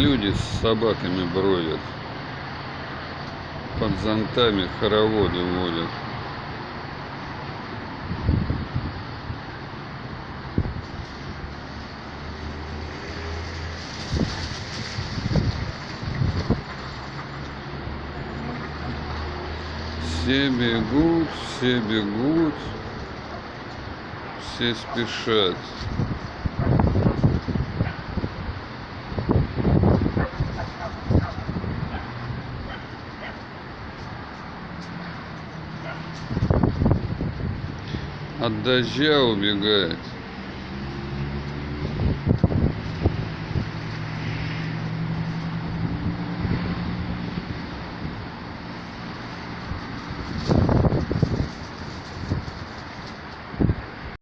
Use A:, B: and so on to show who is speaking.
A: Люди с собаками бродят, под зонтами хороводы водят. Все бегут, все спешат. От дождя убегает.